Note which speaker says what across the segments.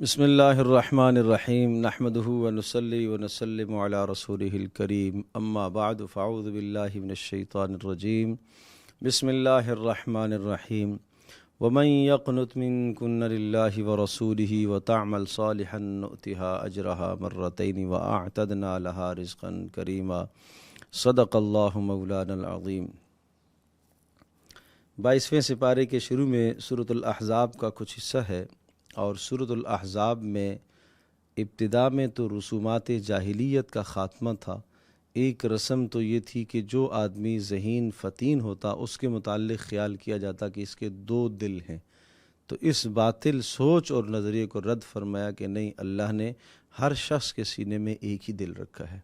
Speaker 1: بسم اللہ الرحمن الرحیم نحمده ونصلی ونسلم علی رسولہ الکریم اما بعد فاعوذ باللہ من الشیطان الرجیم بسم اللہ الرحمن الرحیم ومن یقنت منکن للہ ورسولہ وتعمل صالحا نؤتها اجرها مرتین واعتدنا لها رزقا کریما صدق اللہ مولانا العظیم۔ 22ویں سپارے کے شروع میں سورۃ الاحزاب کا کچھ حصہ ہے، اور سورۃ الاحزاب میں ابتدا میں تو رسومات جاہلیت کا خاتمہ تھا۔ ایک رسم تو یہ تھی کہ جو آدمی ذہین فتین ہوتا اس کے متعلق خیال کیا جاتا کہ اس کے 2 دل ہیں، تو اس باطل سوچ اور نظریے کو رد فرمایا کہ نہیں، اللہ نے ہر شخص کے سینے میں ایک ہی دل رکھا ہے۔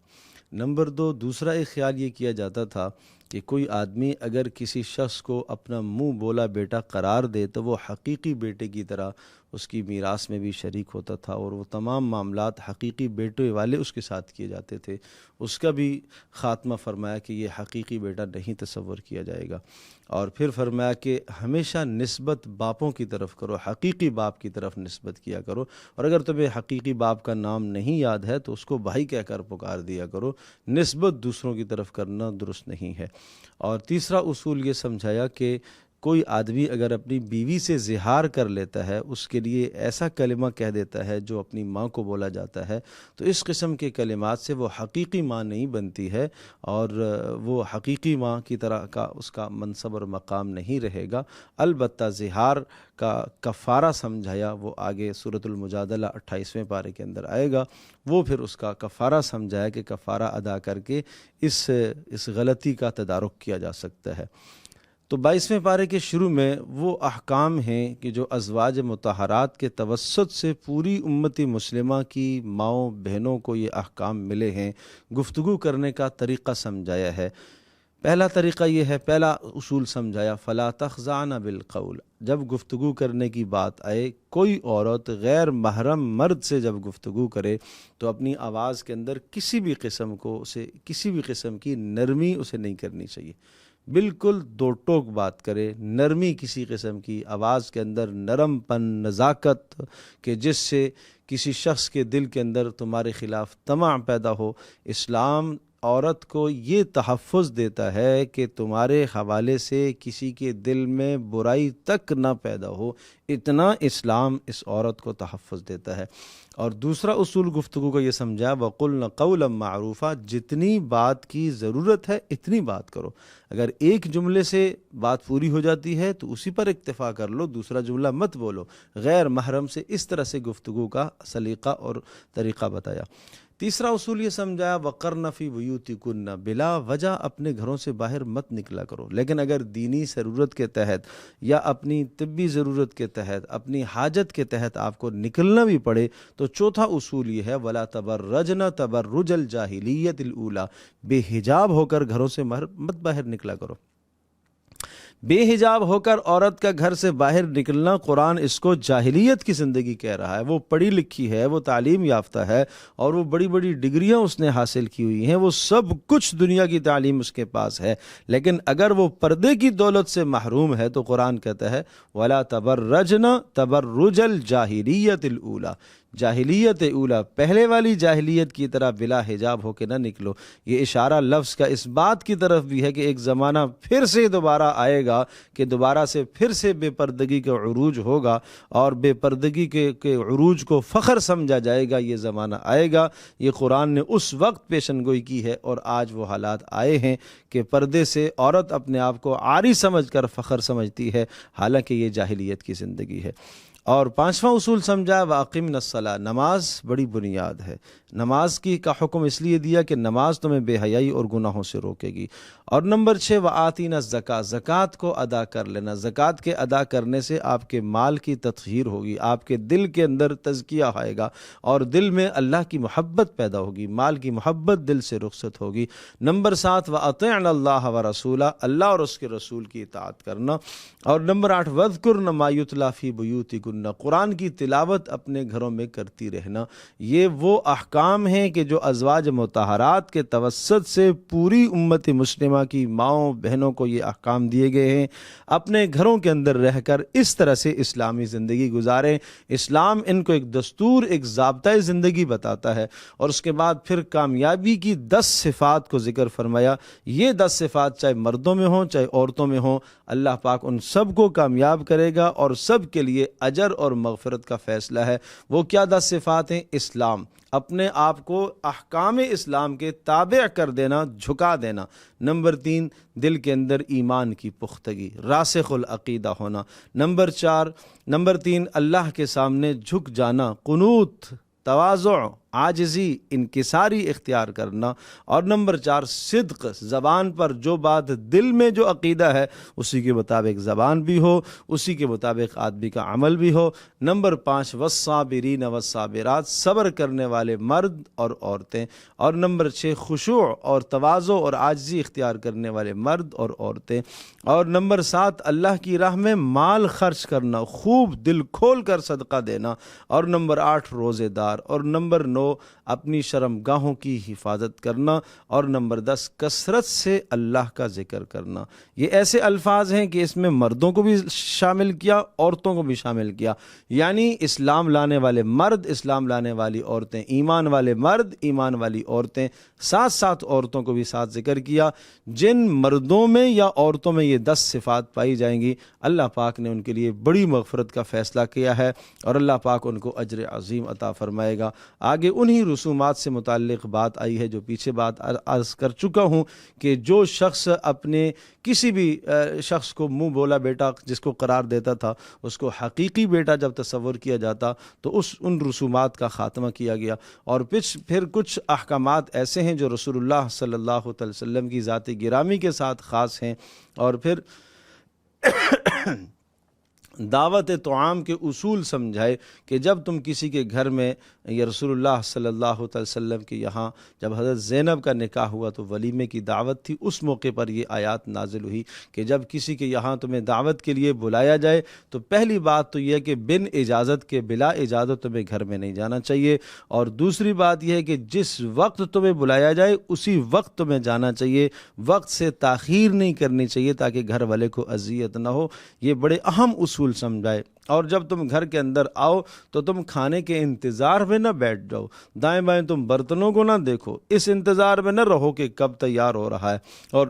Speaker 1: نمبر 2، دوسرا ایک خیال یہ کیا جاتا تھا کہ کوئی آدمی اگر کسی شخص کو اپنا منہ بولا بیٹا قرار دے تو وہ حقیقی بیٹے کی طرح اس کی میراث میں بھی شریک ہوتا تھا، اور وہ تمام معاملات حقیقی بیٹے والے اس کے ساتھ کیے جاتے تھے۔ اس کا بھی خاتمہ فرمایا کہ یہ حقیقی بیٹا نہیں تصور کیا جائے گا، اور پھر فرمایا کہ ہمیشہ نسبت باپوں کی طرف کرو، حقیقی باپ کی طرف نسبت کیا کرو، اور اگر تمہیں حقیقی باپ کا نام نہیں یاد ہے تو اس کو بھائی کہہ کر پکار دیا کرو، نسبت دوسروں کی طرف کرنا درست نہیں ہے۔ اور تیسرا اصول یہ سمجھایا کہ کوئی آدمی اگر اپنی بیوی سے زہار کر لیتا ہے، اس کے لیے ایسا کلمہ کہہ دیتا ہے جو اپنی ماں کو بولا جاتا ہے، تو اس قسم کے کلمات سے وہ حقیقی ماں نہیں بنتی ہے، اور وہ حقیقی ماں کی طرح کا اس کا منصب اور مقام نہیں رہے گا۔ البتہ زہار کا کفارہ سمجھایا، وہ آگے سورۃ المجادلہ 28ویں پارے کے اندر آئے گا، وہ پھر اس کا کفارہ سمجھایا کہ کفارہ ادا کر کے اس غلطی کا تدارک کیا جا سکتا ہے۔ تو 22ویں پارے کے شروع میں وہ احکام ہیں کہ جو ازواج مطہرات کے توسط سے پوری امت مسلمہ کی ماؤں بہنوں کو یہ احکام ملے ہیں، گفتگو کرنے کا طریقہ سمجھایا ہے۔ پہلا طریقہ یہ ہے، پہلا اصول سمجھایا، فلا تخضعن بالقول، جب گفتگو کرنے کی بات آئے، کوئی عورت غیر محرم مرد سے جب گفتگو کرے تو اپنی آواز کے اندر کسی بھی قسم کی نرمی اسے نہیں کرنی چاہیے، بالکل دو ٹوک بات کرے، نرمی کسی قسم کی آواز کے اندر، نرم پن، نزاکت، کہ جس سے کسی شخص کے دل کے اندر تمہارے خلاف طمع پیدا ہو۔ اسلام عورت کو یہ تحفظ دیتا ہے کہ تمہارے حوالے سے کسی کے دل میں برائی تک نہ پیدا ہو، اتنا اسلام اس عورت کو تحفظ دیتا ہے۔ اور دوسرا اصول گفتگو کا یہ سمجھا، وَقُلْنَ قَوْلًا مَعْرُوفًا، جتنی بات کی ضرورت ہے اتنی بات کرو، اگر ایک جملے سے بات پوری ہو جاتی ہے تو اسی پر اکتفا کر لو، دوسرا جملہ مت بولو۔ غیر محرم سے اس طرح سے گفتگو کا سلیقہ اور طریقہ بتایا۔ تیسرا اصول یہ سمجھایا، وَقَرْنَ فِي بُيُوتِكُنَّ، بلا وجہ اپنے گھروں سے باہر مت نکلا کرو، لیکن اگر دینی ضرورت کے تحت یا اپنی طبی ضرورت کے تحت، اپنی حاجت کے تحت آپ کو نکلنا بھی پڑے تو چوتھا اصول یہ ہے، وَلَا تَبَرَّجْنَ تَبَرُّجَ الْجَاهِلِيَّةِ الْأُولَى، بے حجاب ہو کر گھروں سے مت باہر نکلا کرو۔ بے حجاب ہو کر عورت کا گھر سے باہر نکلنا، قرآن اس کو جاہلیت کی زندگی کہہ رہا ہے۔ وہ پڑھی لکھی ہے، وہ تعلیم یافتہ ہے، اور وہ بڑی بڑی ڈگریاں اس نے حاصل کی ہوئی ہیں، وہ سب کچھ دنیا کی تعلیم اس کے پاس ہے، لیکن اگر وہ پردے کی دولت سے محروم ہے تو قرآن کہتا ہے وَلَا تَبَرَّجْنَ تَبَرُّجَ الْجَاهِلِيَّةِ الْأُولَى، جاہلیت اولا، پہلے والی جاہلیت کی طرح بلا حجاب ہو کے نہ نکلو۔ یہ اشارہ لفظ کا اس بات کی طرف بھی ہے کہ ایک زمانہ پھر سے دوبارہ آئے گا کہ دوبارہ سے پھر سے بے پردگی کا عروج ہوگا، اور بے پردگی کے عروج کو فخر سمجھا جائے گا۔ یہ زمانہ آئے گا، یہ قرآن نے اس وقت پیشن گوئی کی ہے، اور آج وہ حالات آئے ہیں کہ پردے سے عورت اپنے آپ کو عاری سمجھ کر فخر سمجھتی ہے، حالانکہ یہ جاہلیت کی زندگی ہے۔ اور 5واں اصول سمجھا، وَأَقِمْنَ الصَّلَاةَ، نماز بڑی بنیاد ہے۔ نماز کا حکم اس لیے دیا کہ نماز تمہیں بے حیائی اور گناہوں سے روکے گی۔ اور نمبر 6، وَآتِينَ الزَّكَاةَ، زکوٰۃ کو ادا کر لینا۔ زکوٰۃ کے ادا کرنے سے آپ کے مال کی تطہیر ہوگی، آپ کے دل کے اندر تزکیہ آئے گا، اور دل میں اللہ کی محبت پیدا ہوگی، مال کی محبت دل سے رخصت ہوگی۔ نمبر 7، وَأَطِعْنَ اللَّهَ وَرَسُولَهُ، اللہ اور اس کے رسول کی اطاعت کرنا۔ اور نمبر 8، وَاذْكُرْنَ مَا يُتْلَىٰ فِي بُيُوتِكُنَّ، بیوتکن، قرآن کی تلاوت اپنے گھروں میں کرتی رہنا۔ یہ وہ احکام ہیں کہ جو ازواج مطہرات کے توسط سے پوری امت مسلمہ کی ماؤں بہنوں کو یہ احکام دیے گئے ہیں۔ اپنے گھروں کے اندر رہ کر اس طرح سے اسلامی زندگی گزاریں۔ اسلام ان کو ایک دستور، ایک ضابطۂ زندگی بتاتا ہے، اور اس کے بعد پھر کامیابی کی 10 صفات کو ذکر فرمایا۔ یہ 10 صفات چاہے مردوں میں ہوں چاہے عورتوں میں ہوں، اللہ پاک ان سب کو کامیاب کرے گا اور سب کے لیے اجر اور مغفرت کا فیصلہ ہے۔ وہ کیا 10 صفات ہیں؟ اسلام، اپنے آپ کو احکام اسلام کے تابع کر دینا، جھکا دینا۔ نمبر 3، دل کے اندر ایمان کی پختگی، راسخ العقیدہ ہونا۔ نمبر 3، اللہ کے سامنے جھک جانا، قنوت، تواضع، عاجزی، انکساری اختیار کرنا۔ اور نمبر 4، صدق، زبان پر جو بات دل میں جو عقیدہ ہے اسی کے مطابق زبان بھی ہو، اسی کے مطابق آدمی کا عمل بھی ہو۔ نمبر 5، والصابرین والصابرات، صبر کرنے والے مرد اور عورتیں۔ اور نمبر 6، خشوع اور تواضع اور عاجزی اختیار کرنے والے مرد اور عورتیں۔ اور نمبر 7، اللہ کی راہ میں مال خرچ کرنا، خوب دل کھول کر صدقہ دینا۔ اور نمبر 8، روزے دار۔ اور نمبر 9، اپنی شرمگاہوں کی حفاظت کرنا۔ اور نمبر 10، کثرت سے اللہ کا ذکر کرنا۔ یہ ایسے الفاظ ہیں کہ اس میں مردوں کو بھی شامل کیا، عورتوں کو بھی شامل کیا، یعنی اسلام لانے والے مرد، اسلام لانے والی عورتیں، ایمان والے مرد، ایمان والی عورتیں، ساتھ ساتھ عورتوں کو بھی ساتھ ذکر کیا۔ جن مردوں میں یا عورتوں میں یہ 10 صفات پائی جائیں گی، اللہ پاک نے ان کے لیے بڑی مغفرت کا فیصلہ کیا ہے، اور اللہ پاک ان کو اجر عظیم عطا فرمائے گا۔ آگے انہی رسومات سے متعلق بات آئی ہے جو پیچھے بات عرض کر چکا ہوں کہ جو شخص اپنے کسی بھی شخص کو منہ بولا بیٹا جس کو قرار دیتا تھا، اس کو حقیقی بیٹا جب تصور کیا جاتا تو ان رسومات کا خاتمہ کیا گیا۔ اور پھر کچھ احکامات ایسے ہیں جو رسول اللہ صلی اللہ علیہ وسلم کی ذات گرامی کے ساتھ خاص ہیں۔ اور پھر دعوت طعام کے اصول سمجھائے کہ جب تم کسی کے گھر میں، یا رسول اللہ صلی اللہ علیہ وسلم کے یہاں جب حضرت زینب کا نکاح ہوا تو ولیمے کی دعوت تھی، اس موقع پر یہ آیات نازل ہوئی کہ جب کسی کے یہاں تمہیں دعوت کے لیے بلایا جائے تو پہلی بات تو یہ ہے کہ بن اجازت کے، بلا اجازت تمہیں گھر میں نہیں جانا چاہیے، اور دوسری بات یہ ہے کہ جس وقت تمہیں بلایا جائے اسی وقت تمہیں جانا چاہیے، وقت سے تاخیر نہیں کرنی چاہیے تاکہ گھر والے کو اذیت نہ ہو۔ یہ بڑے اہم اصول سمجھائے۔ اور جب تم گھر کے اندر آؤ تو تم کھانے کے انتظار میں نہ بیٹھ جاؤ، دائیں بائیں تم برتنوں کو نہ دیکھو، اس انتظار میں نہ رہو کہ کب تیار ہو رہا ہے، اور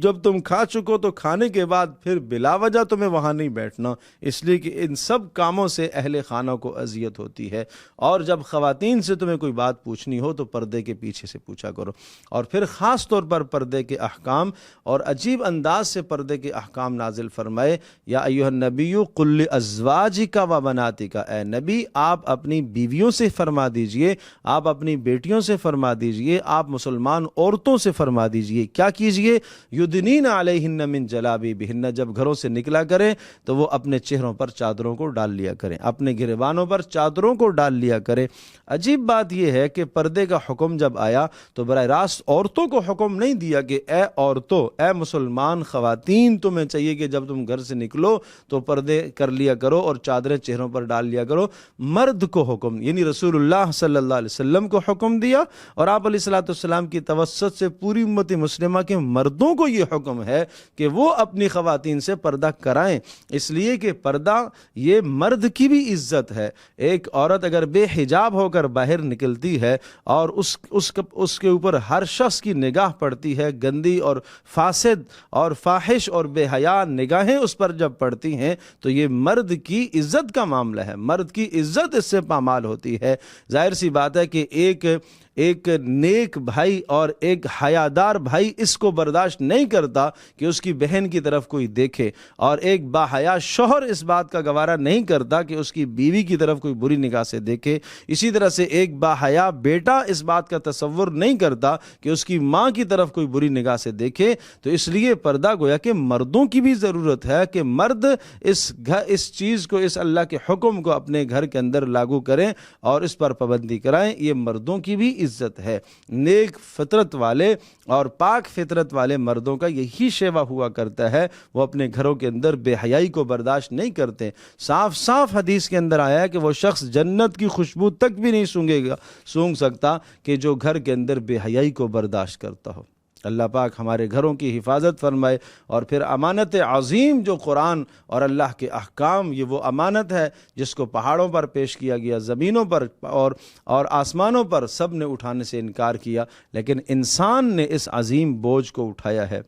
Speaker 1: جب تم کھا چکو تو کھانے کے بعد پھر بلا وجہ تمہیں وہاں نہیں بیٹھنا، اس لیے کہ ان سب کاموں سے اہل خانہ کو اذیت ہوتی ہے۔ اور جب خواتین سے تمہیں کوئی بات پوچھنی ہو تو پردے کے پیچھے سے پوچھا کرو۔ اور پھر خاص طور پر پردے کے احکام، اور عجیب انداز سے پردے کے احکام نازل فرمائے۔ یا ایھا النبی قل لازواجک و بناتک، اے نبی آپ اپنی بیویوں سے فرما دیجئے، آپ اپنی بیٹیوں سے فرما دیجئے، آپ مسلمان عورتوں سے فرما دیجئے، کیا کیجئے؟ یدنین علیہن من جلابیبہن، جب گھروں سے نکلا کریں تو وہ اپنے چہروں پر چادروں کو ڈال لیا کریں، اپنے گریبانوں پر چادروں کو ڈال لیا کریں۔ عجیب بات یہ ہے کہ پردے کا حکم جب آیا تو براہ راست عورتوں کو حکم نہیں دیا کہ اے عورتوں، اے مسلمان خواتین، تمہیں چاہیے کہ جب تم گھر سے نکلو تو پردے کر لیا کرو اور چادریں چہروں پر ڈال لیا کرو۔ مرد کو حکم، یعنی رسول اللہ صلی اللہ علیہ وسلم کو حکم دیا، اور آپ علیہ الصلوۃ والسلام کی توسط سے پوری امت مسلمہ کے مردوں کو یہ حکم ہے کہ وہ اپنی خواتین سے پردہ کرائیں، اس لیے کہ پردہ یہ مرد کی بھی عزت ہے۔ ایک عورت اگر بے حجاب ہو کر باہر نکلتی ہے اور اس کے اوپر ہر شخص کی نگاہ پڑتی ہے، گندی اور فاسد اور فاحش اور بے حیا نگاہیں اس پر جب پڑتی ہیں تو یہ مرد کی عزت کا معاملہ ہے، مرد کی عزت اس سے پامال ہوتی ہے۔ ظاہر سی بات ہے کہ ایک نیک بھائی اور ایک حیادار بھائی اس کو برداشت نہیں کرتا کہ اس کی بہن کی طرف کوئی دیکھے، اور ایک باحیا شوہر اس بات کا گوارہ نہیں کرتا کہ اس کی بیوی کی طرف کوئی بری نگاہ سے دیکھے۔ اسی طرح سے ایک باحیا بیٹا اس بات کا تصور نہیں کرتا کہ اس کی ماں کی طرف کوئی بری نگاہ سے دیکھے۔ تو اس لیے پردہ گویا کہ مردوں کی بھی ضرورت ہے کہ مرد اس چیز کو، اس اللہ کے حکم کو اپنے گھر کے اندر لاگو کریں اور اس پر پابندی کرائیں۔ یہ مردوں کی بھی عزت ہے۔ نیک فطرت والے اور پاک فطرت والے مردوں مردوں کا یہی شیوا ہوا کرتا ہے، وہ اپنے گھروں کے اندر بے حیائی کو برداشت نہیں کرتے۔ صاف صاف حدیث کے اندر آیا ہے کہ وہ شخص جنت کی خوشبو تک بھی نہیں سونگھ سکتا کہ جو گھر کے اندر بے حیائی کو برداشت کرتا ہو۔ اللہ پاک ہمارے گھروں کی حفاظت فرمائے، اور پھر امانت عظیم جو قرآن اور اللہ کے احکام، یہ وہ امانت ہے جس کو پہاڑوں پر پیش کیا گیا، زمینوں پر اور آسمانوں پر سب نے اٹھانے سے انکار کیا، لیکن انسان نے اس عظیم بوجھ کو اٹھایا ہے۔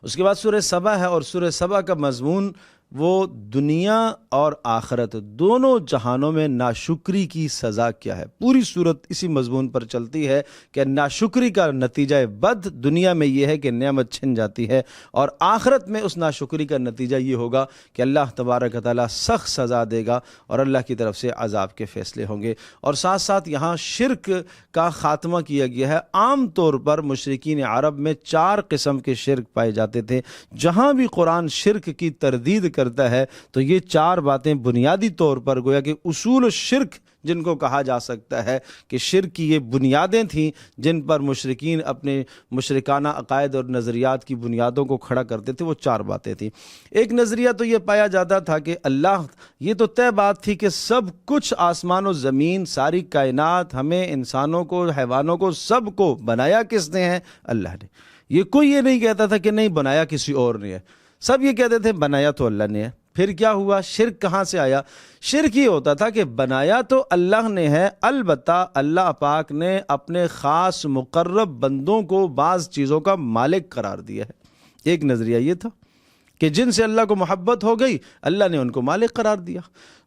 Speaker 1: اس کے بعد سورہ سبا ہے، اور سورہ سبا کا مضمون وہ دنیا اور آخرت دونوں جہانوں میں ناشکری کی سزا کیا ہے۔ پوری صورت اسی مضمون پر چلتی ہے کہ ناشکری کا نتیجہ بد دنیا میں یہ ہے کہ نعمت چھن جاتی ہے، اور آخرت میں اس ناشکری کا نتیجہ یہ ہوگا کہ اللہ تبارک و تعالیٰ سخت سزا دے گا اور اللہ کی طرف سے عذاب کے فیصلے ہوں گے۔ اور ساتھ ساتھ یہاں شرک کا خاتمہ کیا گیا ہے۔ عام طور پر مشرکین عرب میں 4 قسم کے شرک پائے جاتے تھے۔ جہاں بھی قرآن شرک کی تردید کرتا ہے تو یہ 4 باتیں بنیادی طور پر گویا کہ اصول شرک جن کو کہا جا سکتا ہے کہ شرک کی یہ بنیادیں تھیں جن پر مشرکین اپنے مشرکانہ عقائد اور نظریات کی بنیادوں کو کھڑا کرتے تھے، وہ 4 باتیں تھیں۔ ایک نظریہ تو یہ پایا جاتا تھا کہ اللہ، یہ تو طے بات تھی کہ سب کچھ آسمان و زمین، ساری کائنات، ہمیں انسانوں کو، حیوانوں کو، سب کو بنایا کس نے ہے؟ اللہ نے۔ یہ کوئی یہ نہیں کہتا تھا کہ نہیں بنایا کسی اور نے ہے، سب یہ کہتے تھے بنایا تو اللہ نے ہے۔ پھر کیا ہوا؟ شرک کہاں سے آیا؟ شرک یہ ہوتا تھا کہ بنایا تو اللہ نے ہے، البتہ اللہ پاک نے اپنے خاص مقرب بندوں کو بعض چیزوں کا مالک قرار دیا ہے۔ ایک نظریہ یہ تھا کہ جن سے اللہ کو محبت ہو گئی، اللہ نے ان کو مالک قرار دیا۔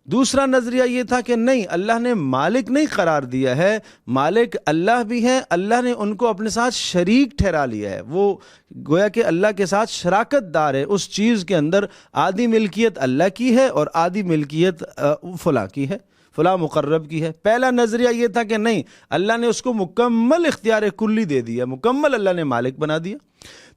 Speaker 1: دوسرا نظریہ یہ تھا کہ نہیں، اللہ نے مالک نہیں قرار دیا ہے، مالک اللہ بھی ہے، اللہ نے ان کو اپنے ساتھ شریک ٹھہرا لیا ہے، وہ گویا کہ اللہ کے ساتھ شراکت دار ہے، اس چیز کے اندر آدھی ملکیت اللہ کی ہے اور آدھی ملکیت فلاں کی ہے، فلاں مقرب کی ہے۔ پہلا نظریہ یہ تھا کہ نہیں، اللہ نے اس کو مکمل اختیار کلی دے دیا، مکمل اللہ نے مالک بنا دیا۔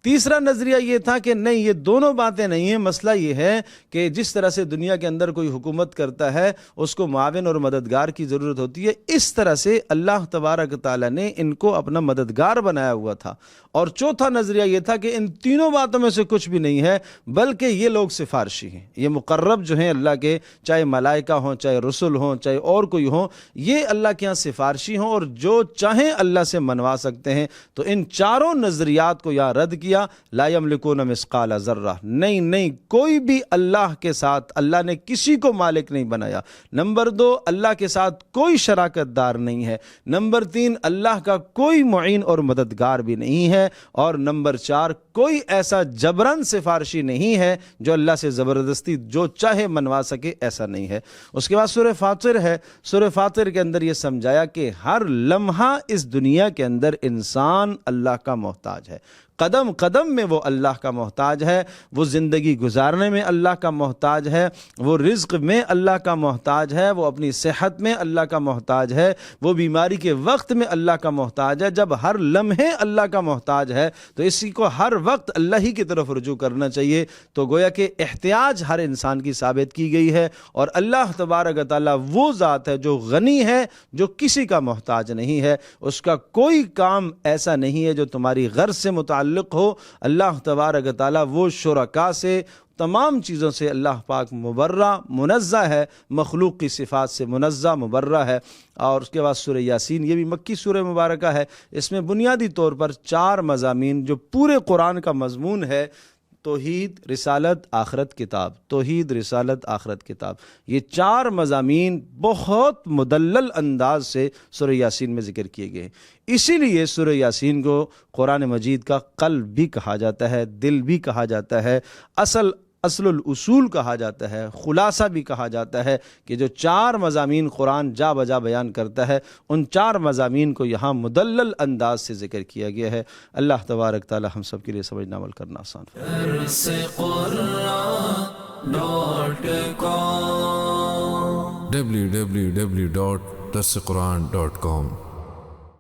Speaker 1: تیسرا نظریہ یہ تھا کہ نہیں، یہ دونوں باتیں نہیں ہیں، مسئلہ یہ ہے کہ جس طرح سے دنیا کے اندر کوئی حکومت کرتا ہے اس کو معاون اور مددگار کی ضرورت ہوتی ہے، اس طرح سے اللہ تبارک تعالیٰ نے ان کو اپنا مددگار بنایا ہوا تھا۔ اور چوتھا نظریہ یہ تھا کہ ان تینوں باتوں میں سے کچھ بھی نہیں ہے، بلکہ یہ لوگ سفارشی ہیں، یہ مقرب جو ہیں اللہ کے، چاہے ملائکہ ہوں، چاہے رسل ہوں، چاہے اور کوئی ہوں، یہ اللہ کے ہاں سفارشی ہوں اور جو چاہیں اللہ سے منوا سکتے ہیں۔ تو ان چاروں نظریات کو یہاں رد کیا، لا یملکون مثقال ذرہ، نہیں، کوئی بھی اللہ کے ساتھ، اللہ نے کسی کو مالک نہیں بنایا۔ نمبر 2، اللہ کے ساتھ کوئی شراکت دار نہیں ہے۔ نمبر 3، اللہ کا کوئی معین اور مددگار بھی نہیں ہے۔ اور نمبر 4، کوئی ایسا جبرن سفارشی نہیں ہے جو اللہ سے زبردستی جو چاہے منوا سکے، ایسا نہیں ہے۔ اس کے بعد سورہ فاطر ہے۔ سورہ فاطر کے اندر یہ سمجھایا کہ ہر لمحہ اس دنیا کے اندر انسان اللہ کا محتاج ہے، قدم قدم میں وہ اللہ کا محتاج ہے، وہ زندگی گزارنے میں اللہ کا محتاج ہے، وہ رزق میں اللہ کا محتاج ہے، وہ اپنی صحت میں اللہ کا محتاج ہے، وہ بیماری کے وقت میں اللہ کا محتاج ہے۔ جب ہر لمحے اللہ کا محتاج ہے تو اسی کو ہر وقت اللہ ہی کی طرف رجوع کرنا چاہیے۔ تو گویا کہ احتیاج ہر انسان کی ثابت کی گئی ہے، اور اللہ تبارک و تعالیٰ وہ ذات ہے جو غنی ہے، جو کسی کا محتاج نہیں ہے، اس کا کوئی کام ایسا نہیں ہے جو تمہاری غرض سے متعلق ہو۔ اللہ تبارک و تعالیٰ وہ شرکا سے، تمام چیزوں سے اللہ پاک مبرہ منزہ ہے، مخلوق کی صفات سے منزہ مبرہ ہے۔ اور اس کے بعد سورہ یاسین، یہ بھی مکی سورہ مبارکہ ہے۔ اس میں بنیادی طور پر 4 مضامین جو پورے قرآن کا مضمون ہے، توحید، رسالت، آخرت، کتاب، توحید، رسالت، آخرت، کتاب، یہ 4 مضامین بہت مدلل انداز سے سورہ یاسین میں ذکر کیے گئے ہیں۔ اسی لیے سورہ یاسین کو قرآن مجید کا قلب بھی کہا جاتا ہے، دل بھی کہا جاتا ہے، اصل الاصول کہا جاتا ہے، خلاصہ بھی کہا جاتا ہے، کہ جو 4 مضامین قرآن جا بجا بیان کرتا ہے، ان 4 مضامین کو یہاں مدلل انداز سے ذکر کیا گیا ہے۔ اللہ تبارک تعالی ہم سب کے لیے سمجھنا عمل کرنا آسان
Speaker 2: www.darsequran.com